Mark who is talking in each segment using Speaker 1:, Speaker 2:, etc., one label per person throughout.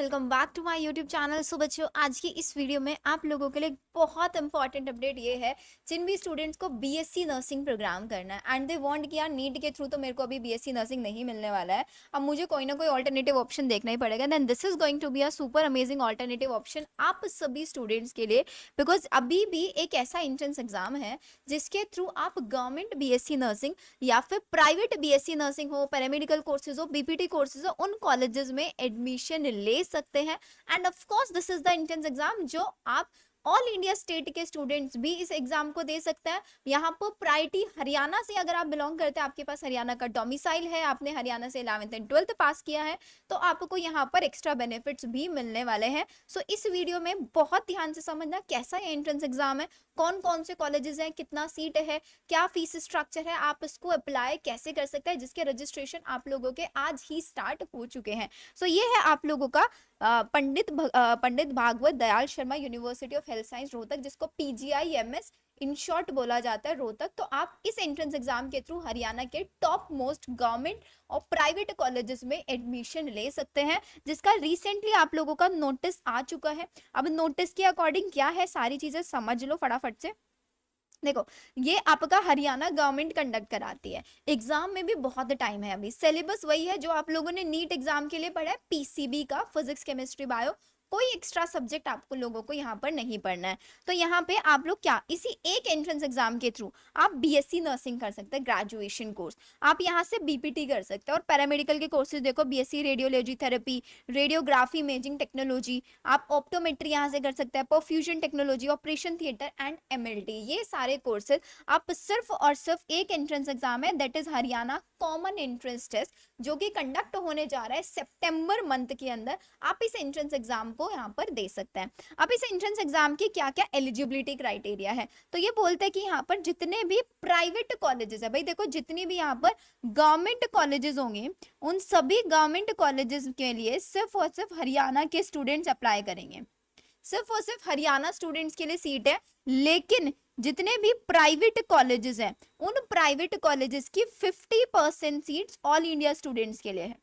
Speaker 1: Welcome back to my YouTube channel. So बच्चों, आज की इस वीडियो में आप लोगों के लिए एक बहुत इंपॉर्टेंट अपडेट ये है, जिन भी स्टूडेंट्स को बीएससी नर्सिंग प्रोग्राम करना है एंड दे वांट कि यार नीट के थ्रू तो मेरे को अभी बीएससी नर्सिंग नहीं मिलने वाला है, अब मुझे कोई ना कोई ऑल्टरनेटिव ऑप्शन देखना ही पड़ेगा। Then this is going to be a super amazing alternative option आप सभी स्टूडेंट्स के लिए, बिकॉज अभी भी एक ऐसा एंट्रेंस एग्जाम है जिसके थ्रू आप गवर्नमेंट बीएससी नर्सिंग या फिर प्राइवेट बीएससी नर्सिंग हो, पैरामेडिकल कोर्सेज हो, बीपीटी कोर्सेज हो, उन कॉलेजेस में एडमिशन ले सकते हैं। End of course this is the entrance exam जो आप ऑल इंडिया स्टेट के स्टूडेंट्स भी इस एग्जाम को दे सकते हैं। यहाँ पर प्रायोरिटी हरियाणा से अगर आप बिलोंग करते हैं, आपके पास हरियाणा का डोमिसाइल है, आपने हरियाणा से 11th एंड 12th पास किया है, तो आपको यहाँ पर एक्स्ट्रा बेनिफिट्स भी मिलने वाले हैं। सो इस वीडियो में बहुत ध्यान से समझना कैसा ये एंट्रेंस एग्जाम है, कौन कौन से कॉलेजेस हैं, कितना सीट है, क्या फीस स्ट्रक्चर है, आप इसको अप्लाई कैसे कर सकते हैं, जिसके रजिस्ट्रेशन आप लोगों के आज ही स्टार्ट हो चुके हैं। सो ये है आप लोगों का Pandit Bhagwat Dayal Sharma university of health science Rohtak, जिसको पीजीआईएमएस इन शॉर्ट बोला जाता है, रोहतक। तो आप इस एंट्रेंस एग्जाम के थ्रू हरियाणा के टॉप मोस्ट गवर्नमेंट और प्राइवेट कॉलेजेस में एडमिशन ले सकते हैं, जिसका रिसेंटली आप लोगों का नोटिस आ चुका है। अब नोटिस के अकॉर्डिंग क्या है, सारी चीजें समझ लो फटाफट से। देखो, ये आपका हरियाणा गवर्नमेंट कंडक्ट कराती है। एग्जाम में भी बहुत टाइम है, अभी सिलेबस वही है जो आप लोगों ने नीट एग्जाम के लिए पढ़ा है, पीसीबी का, फिजिक्स केमिस्ट्री बायो। कोई एक्स्ट्रा सब्जेक्ट आपको लोगों को यहाँ पर नहीं पढ़ना है। तो यहाँ पे आप लोग क्या इसी एक एंट्रेंस एग्जाम के थ्रू आप बीएससी नर्सिंग कर सकते हैं, ग्रेजुएशन कोर्स। आप यहाँ से बीपीटी कर सकते हैं, और पैरामेडिकल के कोर्सेज देखो, BSc radiology therapy, radiography imaging technology, आप ऑप्टोमेट्री यहाँ से कर सकते हैं, perfusion technology, operation theatre and MLT, ये सारे कोर्सेज आप सिर्फ और सिर्फ एक एंट्रेंस एग्जाम है, that is Haryana common entrance test, जो कि कंडक्ट होने जा रहा है सितंबर मंथ के अंदर। आप इस एंट्रेंस एग्जाम को यहाँ पर दे सकते हैं। अब इस एंट्रेंस एग्जाम की क्या क्या एलिजिबिलिटी क्राइटेरिया है, तो ये बोलते हैं कि यहाँ पर जितने भी प्राइवेट कॉलेजेस है, भाई देखो जितनी भी यहाँ पर गवर्नमेंट कॉलेजेस होंगे, उन सभी गवर्नमेंट कॉलेजेस के लिए सिर्फ और सिर्फ हरियाणा के स्टूडेंट्स अप्लाई करेंगे। सिर्फ और सिर्फ हरियाणा स्टूडेंट्स के लिए सीट है। लेकिन जितने भी प्राइवेट कॉलेजेस हैं, उन प्राइवेट कॉलेजेस की 50% सीट्स ऑल इंडिया स्टूडेंट्स के लिए है।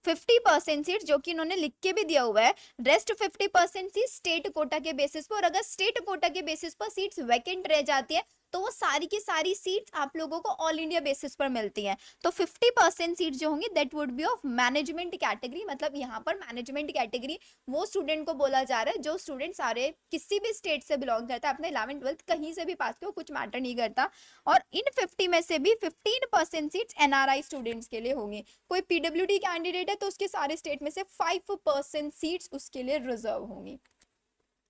Speaker 1: 50% सीट जो कि इन्होंने लिख के भी दिया हुआ है। रेस्ट 50% सीट स्टेट कोटा के बेसिस पर, और अगर स्टेट कोटा के बेसिस पर सीट्स वैकेंट रह जाती है तो वो सारी की सारी सीट्स आप लोगों को ऑल इंडिया बेसिस पर मिलती हैं। तो 50% सीट जो होंगी that would be of management category, मतलब यहाँ पर मैनेजमेंट कैटेगरी वो स्टूडेंट को बोला जा रहा है जो स्टूडेंट सारे किसी भी स्टेट से बिलोंग करता है, अपने 11th 12th कहीं से भी पास किया, कुछ मैटर नहीं करता। और इन 50 में से भी 15% सीट्स एनआरआई स्टूडेंट्स के लिए होंगी। कोई पीडब्ल्यूडी कैंडिडेट है तो उसके सारे स्टेट में से 5% सीट्स उसके लिए रिजर्व होंगी।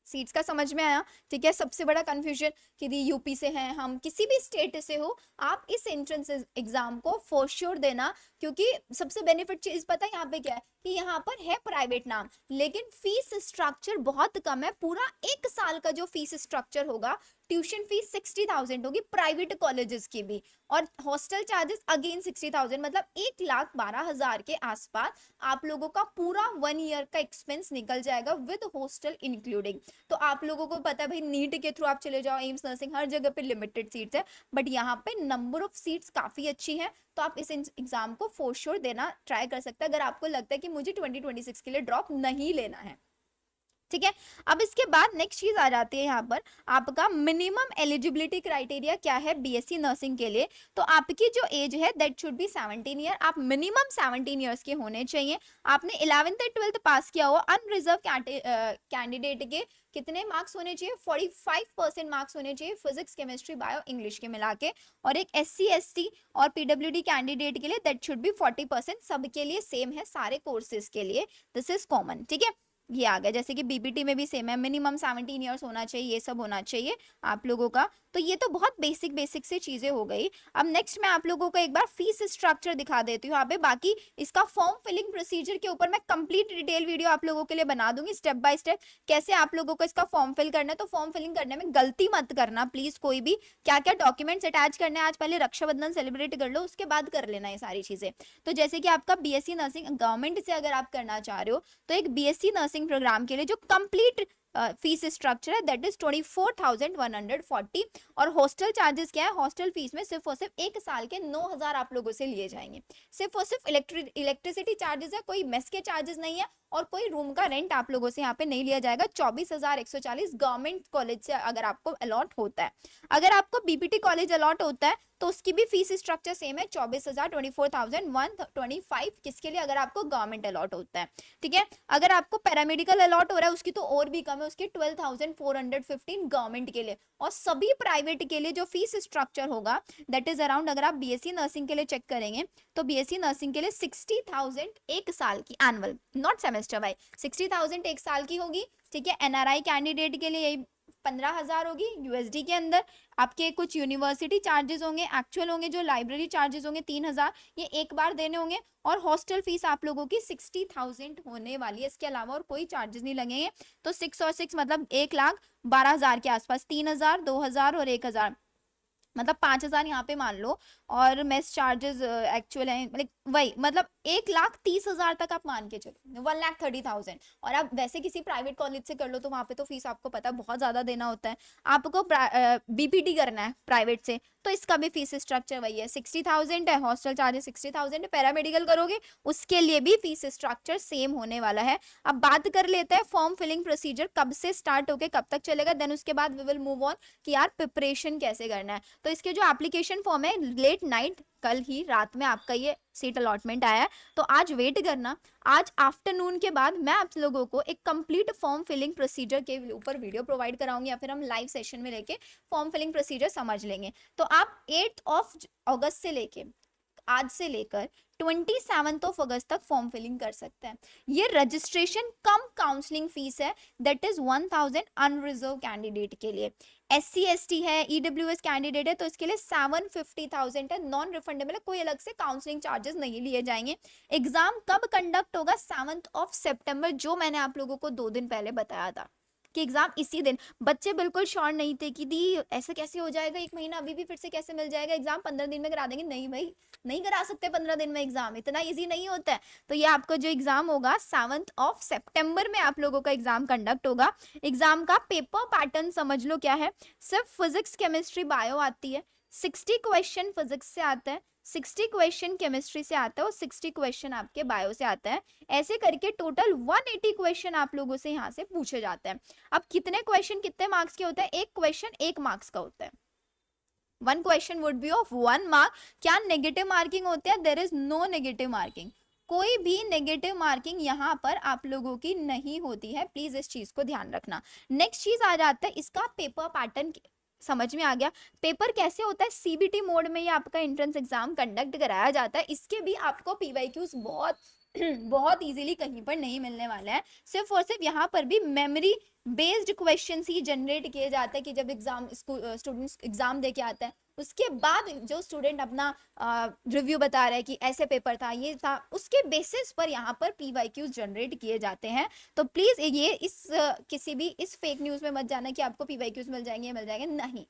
Speaker 1: सीट्स का समझ में आया? ठीक है। सबसे बड़ा कंफ्यूजन कि यूपी से हैं हम, किसी भी स्टेट से हो, आप इस एंट्रेंस एग्जाम को फॉर श्योर देना, क्योंकि सबसे बेनिफिट चीज पता है यहाँ पे क्या है कि यहाँ पर है प्राइवेट नाम, लेकिन फीस स्ट्रक्चर बहुत कम है। पूरा 1 साल का जो फीस स्ट्रक्चर होगा, ट्यूशन फीस 60,000 होगी प्राइवेट कॉलेजेस की भी, और हॉस्टल चार्जेस अगेन 60,000, मतलब 1,12,000 के आसपास आप लोगों का पूरा 1 ईयर का एक्सपेंस निकल जाएगा विद हॉस्टल इंक्लूडिंग। तो आप लोगों को पता है भाई, नीट के थ्रू आप चले जाओ, एम्स नर्सिंग, हर जगह पे लिमिटेड सीट्स है, बट यहाँ पे नंबर ऑफ सीट्स काफी अच्छी है। तो आप इस एग्जाम को फॉर श्योर देना ट्राई कर सकते हैं, अगर आपको लगता है कि मुझे 2026 के लिए ड्रॉप नहीं लेना है। ठीक है। अब इसके बाद नेक्स्ट चीज आ जाती है यहाँ पर, आपका मिनिमम एलिजिबिलिटी क्राइटेरिया क्या है बीएससी नर्सिंग के लिए। तो आपकी जो एज है दैट शुड बी 17 ईयर, आप मिनिमम 17 ईयर्स के होने चाहिए। आपने 11th और 12th पास किया हुआ। अनरिजर्व कैंडिडेट के कितने मार्क्स होने चाहिए? 45% मार्क्स होने चाहिए फिजिक्स केमिस्ट्री बायो इंग्लिश के मिला के। और एक SC ST और पीडब्ल्यूडी कैंडिडेट के लिए दैट शुड बी 40%। सबके लिए सेम है, सारे कोर्सेज के लिए दिस इज कॉमन। ठीक है, ये आ गया। जैसे कि बीपीटी में भी सेम है, मिनिमम 17 ईयर्स होना चाहिए, ये सब होना चाहिए आप लोगों का। तो ये तो बहुत बेसिक से चीजें हो गई। अब नेक्स्ट मैं आप लोगों को एक बार फीस स्ट्रक्चर दिखा देती हूँ यहाँ पे। बाकी इसका फॉर्म फिलिंग प्रोसीजर के ऊपर मैं कंप्लीट डिटेल वीडियो आप लोगों के लिए बना दूंगी, स्टेप बाय स्टेप कैसे आप लोगों को इसका फॉर्म फिल करना है। तो फॉर्म फिलिंग करने में गलती मत करना प्लीज, कोई भी क्या क्या डॉक्यूमेंट्स अटैच करने हैं, आज पहले रक्षाबंधन सेलिब्रेट कर लो, उसके बाद कर लेना ये सारी चीजें। तो जैसे कि आपका बीएससी नर्सिंग गवर्नमेंट से अगर आप करना चाह रहे हो, तो एक बीएससी नर्सिंग प्रोग्राम के लिए जो कंप्लीट फीस स्ट्रक्चर है दैट इज 24,140। और हॉस्टल चार्जेस क्या है, हॉस्टल फीस में सिर्फ और सिर्फ 1 साल के 9,000 आप लोगों से लिए जाएंगे। सिर्फ और सिर्फ इलेक्ट्रिसिटी चार्जेस है, कोई मेस के चार्जेस नहीं है और कोई रूम का रेंट आप लोगों से यहाँ पे नहीं लिया जाएगा। 24,140 गवर्नमेंट कॉलेज से अगर आपको अलॉट होता है। अगर आपको बीपीटी कॉलेज अलॉट होता है तो उसकी भी फीस स्ट्रक्चर सेम है, 24,125 किसके लिए, अगर आपको गवर्नमेंट अलॉट होता है। ठीक है, अगर आपको पैरामेडिकल अलॉट हो रहा है उसकी तो और भी कम है, उसकी 12,415 गवर्नमेंट के लिए। और सभी प्राइवेट के लिए जो फीस स्ट्रक्चर होगा दैट इज अराउंड, अगर आप बीएससी नर्सिंग के लिए चेक करेंगे तो बीएससी नर्सिंग के लिए 60,000 एक साल की एनुअल, नॉट सेमेस्टर वाइज, 60,000 एक साल की होगी। ठीक है, एनआरआई कैंडिडेट के लिए यही 15,000 होगी यूएसडी के अंदर। आपके कुछ यूनिवर्सिटी चार्जेस होंगे, एक्चुअल होंगे, जो लाइब्रेरी चार्जेस होंगे 3,000, ये एक बार देने होंगे। और हॉस्टल फीस आप लोगों की 60,000 होने वाली है, इसके अलावा और कोई चार्जेस नहीं लगेंगे। तो 6 और 6 मतलब 1,12,000 के आसपास, 3,000, 2,000 और 1,000, मतलब 5,000 यहाँ पे मान लो। और मेस चार्जेस एक्चुअल है मतलब वही, मतलब 1,30,000 तक आप मान के चलो, 1,30,000। और आप वैसे किसी प्राइवेट कॉलेज से कर लो तो वहाँ पे तो फीस आपको पता है बहुत ज्यादा देना होता है। आपको बीपीटी करना है प्राइवेट से तो इसका भी फीस स्ट्रक्चर वही है, 60,000 है, हॉस्टल चार्जेस 60,000 है। पैरामेडिकल करोगे उसके लिए भी फीस स्ट्रक्चर सेम होने वाला है। अब बात कर लेते हैं फॉर्म फिलिंग प्रोसीजर कब से स्टार्ट होके कब तक चलेगा, देन उसके बाद वी विल मूव ऑन कि यार प्रिपरेशन कैसे करना है। तो इसके जो एप्लीकेशन फॉर्म है, लेट नाइट कल ही रात में आपका ये सीट अलॉटमेंट आया है, तो आज वेट करना। आज आफ्टरनून के बाद मैं आप लोगों को एक कंप्लीट फॉर्म फिलिंग प्रोसीजर के ऊपर वीडियो प्रोवाइड कराऊंगी, या फिर हम लाइव सेशन में लेके फॉर्म फिलिंग प्रोसीजर समझ लेंगे। तो आप 8 अगस्त से लेके आज से लेकर 27 अगस्त तक फॉर्म फिलिंग कर सकते हैं। ये रजिस्ट्रेशन कम काउंसलिंग फीस है, दैट इज 1,000 अनरिजर्व कैंडिडेट के लिए। SC ST है, EWS कैंडिडेट है तो इसके लिए 750,000 है, नॉन रिफंडेबल है, कोई अलग से काउंसलिंग चार्जेस नहीं लिए जाएंगे। एग्जाम कब कंडक्ट होगा, 7 सितंबर, जो मैंने आप लोगों को 2 दिन पहले बताया था कि एग्जाम इसी दिन। बच्चे बिल्कुल श्योर नहीं थे कि दी ऐसा कैसे हो जाएगा, 1 महीना अभी भी फिर से कैसे मिल जाएगा, एग्जाम 15 दिन में करा देंगे। नहीं भाई, नहीं करा सकते 15 दिन में एग्जाम, इतना इजी नहीं होता है। तो ये आपका जो एग्जाम होगा 7 सितंबर में आप लोगों का एग्जाम कंडक्ट होगा। एग्जाम का पेपर पैटर्न समझ लो क्या है, सिर्फ फिजिक्स केमिस्ट्री बायो आती है, 60 क्वेश्चन फिजिक्स से आता है, 60 क्वेश्चन केमिस्ट्री से आता है और 60 क्वेश्चन आपके बायो से आता है। ऐसे करके टोटल 180 क्वेश्चन आप लोगों से यहाँ से पूछे जाते हैं। अब कितने क्वेश्चन कितने मार्क्स के होते हैं, एक क्वेश्चन 1 मार्क्स का होता है, 1 question would be of 1 mark. क्या नेगेटिव मार्किंग होती है, there is no negative marking, कोई भी नेगेटिव मार्किंग यहाँ पर आप लोगों की नहीं होती है, प्लीज इस चीज को ध्यान रखना। नेक्स्ट चीज आ जाता है इसका पेपर पैटर्न, समझ में आ गया। पेपर कैसे होता है, सीबीटी मोड में ये आपका एंट्रेंस एग्जाम कंडक्ट कराया जाता है। इसके भी आपको पीवाईक्यूज बहुत बहुत इजीली कहीं पर नहीं मिलने वाला है, सिर्फ और सिर्फ यहाँ पर भी मेमोरी बेस्ड क्वेश्चंस ही जनरेट किए जाते हैं कि जब एग्जाम स्टूडेंट्स एग्जाम देके आता है उसके बाद जो स्टूडेंट अपना रिव्यू बता रहा है कि ऐसे पेपर था, ये था, उसके बेसिस पर यहाँ पर पीवाईक्यूज जनरेट किए जाते हैं। तो प्लीज ये किसी भी इस फेक न्यूज में मत जाना कि आपको पीवाईक्यूज मिल जाएंगे, मिल जाएंगे, नहीं,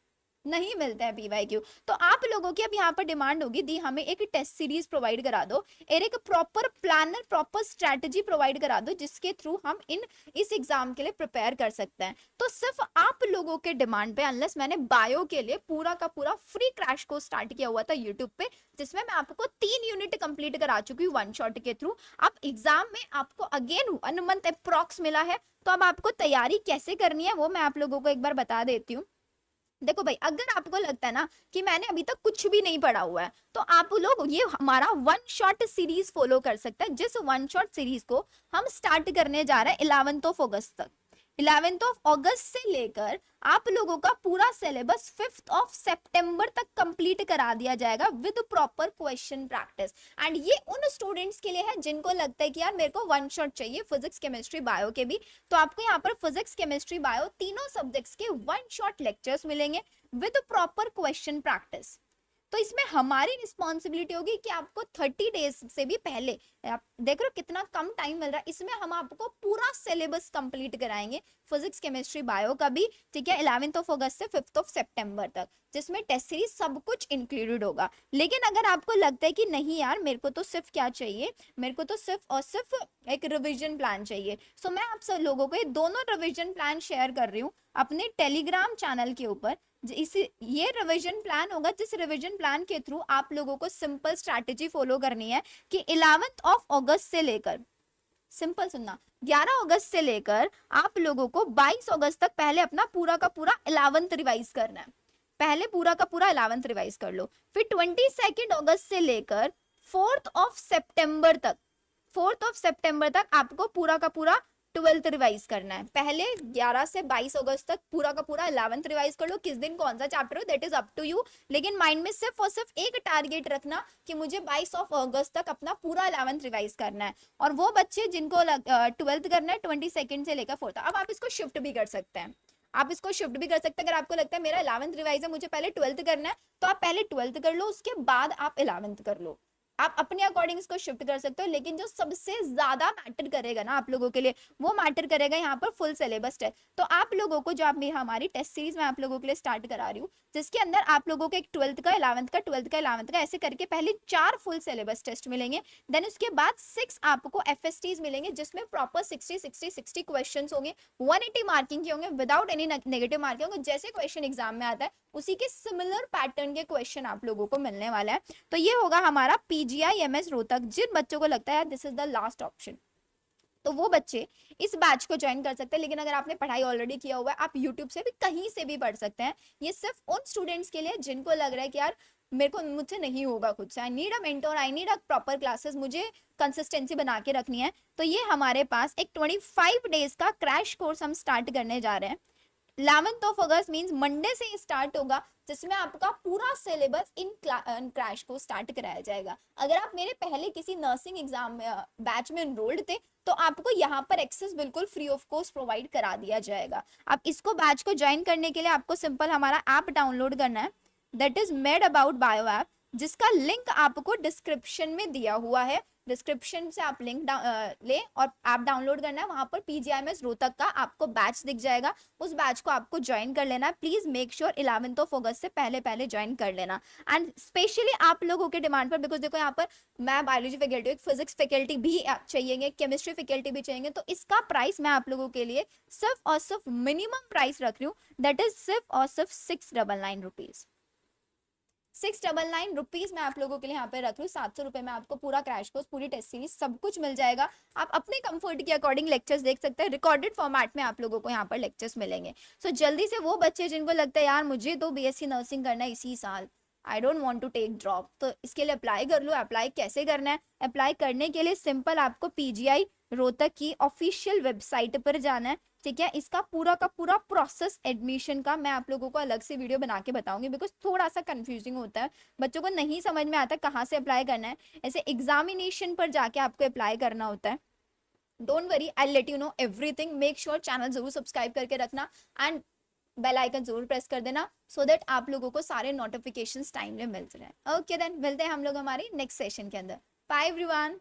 Speaker 1: नहीं मिलता है पीवाईक्यू। तो आप लोगों की अब यहाँ पर डिमांड होगी दी हमें एक टेस्ट सीरीज प्रोवाइड करा दो, एक proper planner, proper strategy provide करा दो जिसके थ्रू हम इस एग्जाम के लिए प्रिपेयर कर सकते हैं। तो सिर्फ आप लोगों के डिमांड पे, अनलेस मैंने बायो के लिए पूरा का पूरा फ्री क्रैश कोर्स स्टार्ट किया हुआ था यूट्यूब पे, जिसमें मैं आपको 3 यूनिट कंप्लीट करा चुकी हूँ 1 शॉट के थ्रू। अब एग्जाम में आपको अगेन 1 मंथ अप्रॉक्स मिला है, तो अब आपको तैयारी कैसे करनी है वो मैं आप लोगों को एक बार बता देती हूँ। देखो भाई, अगर आपको लगता है ना कि मैंने अभी तक कुछ भी नहीं पढ़ा हुआ है तो आप लोग ये हमारा 1 शॉट सीरीज फॉलो कर सकते हैं, जिस 1 शॉट सीरीज को हम स्टार्ट करने जा रहे हैं 11 अगस्त तक। 11 अगस्त से लेकर आप लोगों का पूरा सिलेबस 5 सितंबर तक कंप्लीट करा दिया जाएगा with proper question practice. And ये उन स्टूडेंट्स के लिए है जिनको लगता है कि यार मेरे को 1 शॉट चाहिए फिजिक्स केमिस्ट्री बायो के भी, तो आपको यहाँ पर फिजिक्स केमिस्ट्री बायो तीनों सब्जेक्ट्स के 1 शॉट लेक्चर्स मिलेंगे विद प्रॉपर क्वेश्चन प्रैक्टिस। तो इसमें हमारी रिस्पॉन्सिबिलिटी होगी कि आपको 30 डेज से भी पहले, आप देख रहे हो कितना कम टाइम मिल रहा है, इसमें हम आपको पूरा सिलेबस कंप्लीट कराएंगे, फिजिक्स केमिस्ट्री बायो का भी, ठीक है, 11 अगस्त से 5 सितंबर तक, जिसमें टेस्ट सीरीज सब कुछ इंक्लूडेड होगा। लेकिन अगर आपको लगता है कि नहीं यार मेरे को तो सिर्फ क्या चाहिए, मेरे को तो सिर्फ और सिर्फ एक रिवीजन प्लान चाहिए, सो मैं आप सब लोगों को ये दोनों रिवीजन प्लान शेयर कर रही हूँ अपने टेलीग्राम चैनल के ऊपर। ये रिवीजन प्लान होगा जिस रिवीजन प्लान के थ्रू आप लोगों को सिंपल स्ट्रैटेजी फॉलो करनी है कि 11 अगस्त से लेकर, सिंपल सुनना, 11 अगस्त से लेकर आप लोगों को 22 अगस्त तक पहले अपना पूरा का पूरा 11th रिवाइज करना है। पहले पूरा का पूरा 11th रिवाइज कर लो, फिर 22 अगस्त से लेकर 4 तक, 4 तक आपको पूरा का पूरा 12th रिवाइज करना है। पहले 11 से 22 अगस्त तक पूरा का पूरा 11th रिवाइज कर लो, किस दिन कौन सा चैप्टर हो that is up to you, लेकिन माइंड में सिर्फ और सिर्फ एक टारगेट रखना कि मुझे 22 अगस्त तक अपना पूरा 11th रिवाइज करना है। और वो बच्चे जिनको 12th करना है 22 से लेकर 4th, अब आप इसको शिफ्ट भी कर सकते हैं, आप इसको शिफ्ट भी कर सकते हैं। अगर आपको लगता है मेरा 11th रिवाइज है, मुझे पहले 12th करना है, तो आप पहले 12th कर लो, उसके बाद आप 11th कर लो, आप अपने अकॉर्डिंग इसको शिफ्ट कर सकते हो। लेकिन जो सबसे ज्यादा मैटर करेगा ना आप लोगों के लिए, वो मैटर करेगा यहाँ पर फुल सिलेबस टेस्ट। तो आप लोगों को जो आप हमारी टेस्ट सीरीज में आप लोगों के लिए स्टार्ट करा रही हूँ, जिसके अंदर आप लोगों को एक 12th का 11th का 12th का 11th का ऐसे करके पहले 4 फुल सिलेबस टेस्ट मिलेंगे, देन उसके बाद 6 आपको एफएसटीज मिलेंगे जिसमें प्रॉपर 60 क्वेश्चंस होंगे, 180 मार्किंग के होंगे, विदाउट एनी नेगेटिव मार्किंग होंगे, जैसे क्वेश्चन एग्जाम में आता है उसी के सिमिलर पैटर्न के क्वेश्चन आप लोगों को मिलने वाला है। तो ये होगा हमारा पीजीआई-एमएस रोहतक। जिन बच्चों को लगता है this is the last option, तो वो बच्चे इस बैच को ज्वाइन कर सकते हैं। लेकिन अगर आपने पढ़ाई ऑलरेडी किया हुआ है, आप यूट्यूब से भी कहीं से भी पढ़ सकते हैं। ये सिर्फ उन स्टूडेंट्स के लिए जिनको लग रहा है कि यार मेरे को मुझसे नहीं होगा खुद से, I need a mentor, I need a proper classes, मुझे कंसिस्टेंसी बना के रखनी है। तो ये हमारे पास एक 25 डेज का क्रैश कोर्स हम स्टार्ट करने जा रहे हैं। 11th अगस्त मींस मंडे से स्टार्ट होगा, जिसमें आपका पूरा सिलेबस इन क्रैश को स्टार्ट कराया जाएगा। अगर आप मेरे पहले किसी नर्सिंग एग्जाम बैच में एनरोल्ड थे, तो आपको यहाँ पर एक्सेस बिल्कुल फ्री ऑफ कॉस्ट प्रोवाइड करा दिया जाएगा। अब इसको बैच को ज्वाइन करने के लिए आपको सिंपल हमारा ऐप डाउनलोड करना है, that is made about bio app, जिसका लिंक आपको डिस्क्रिप्शन में दिया हुआ है। डिस्क्रिप्शन से आप लिंक ले और ऐप डाउनलोड करना है, वहां पर पीजीआईएमएस रोहतक का आपको बैच दिख जाएगा, उस बैच को आपको ज्वाइन कर लेना है। प्लीज मेक श्योर 11th अगस्त से पहले पहले ज्वाइन कर लेना। एंड स्पेशली आप लोगों के डिमांड पर, बिकॉज देखो यहाँ पर मैं बायोलॉजी फैकल्टी, फिजिक्स फैकल्टी भी चाहिए, केमिस्ट्री फैकल्टी भी चाहिए, तो इसका प्राइस मैं आप लोगों के लिए सिर्फ और सिर्फ मिनिमम प्राइस रख रही हूँ, दैट इज सिर्फ और सिर्फ 699 रुपीज। 699 रुपीज मैं आप लोगों के लिए यहाँ पे रख रही हूँ। 700 रुपए में आपको पूरा क्रैश कोर्स, पूरी टेस्ट सीरीज सब कुछ मिल जाएगा। आप अपने कंफर्ट के अकॉर्डिंग लेक्चर्स देख सकते हैं, रिकॉर्डेड फॉर्मेट में आप लोगों को यहाँ पर लेक्चर्स मिलेंगे। सो जल्दी से वो बच्चे जिनको लगता है यार मुझे तो बीएससी नर्सिंग करना है इसी साल, I don't want to take drop, तो इसके लिए अप्लाई कर लो। अप्लाई कैसे करना है? अप्लाई करने के लिए सिंपल आपको पीजीआई रोहतक की ऑफिशियल वेबसाइट पर जाना है, ठीक है। इसका पूरा का पूरा प्रोसेस एडमिशन का मैं आप लोगों को अलग से वीडियो बना के बताऊंगी, बिकॉज थोड़ा सा कंफ्यूजिंग होता है, बच्चों को नहीं समझ में आता कहाँ से अप्लाई करना है। ऐसे एग्जामिनेशन पर जाके आपको अप्लाई करना होता है। Don't worry, I let you know everything. Make sure channel जरूर सब्सक्राइब करके रखना एंड बेल आइकन जरूर प्रेस कर देना, सो दैट आप लोगों को सारे नोटिफिकेशंस टाइमली मिल जाए। ओके देन मिलते हैं हम लोग हमारे नेक्स्ट सेशन के अंदर। Bye everyone.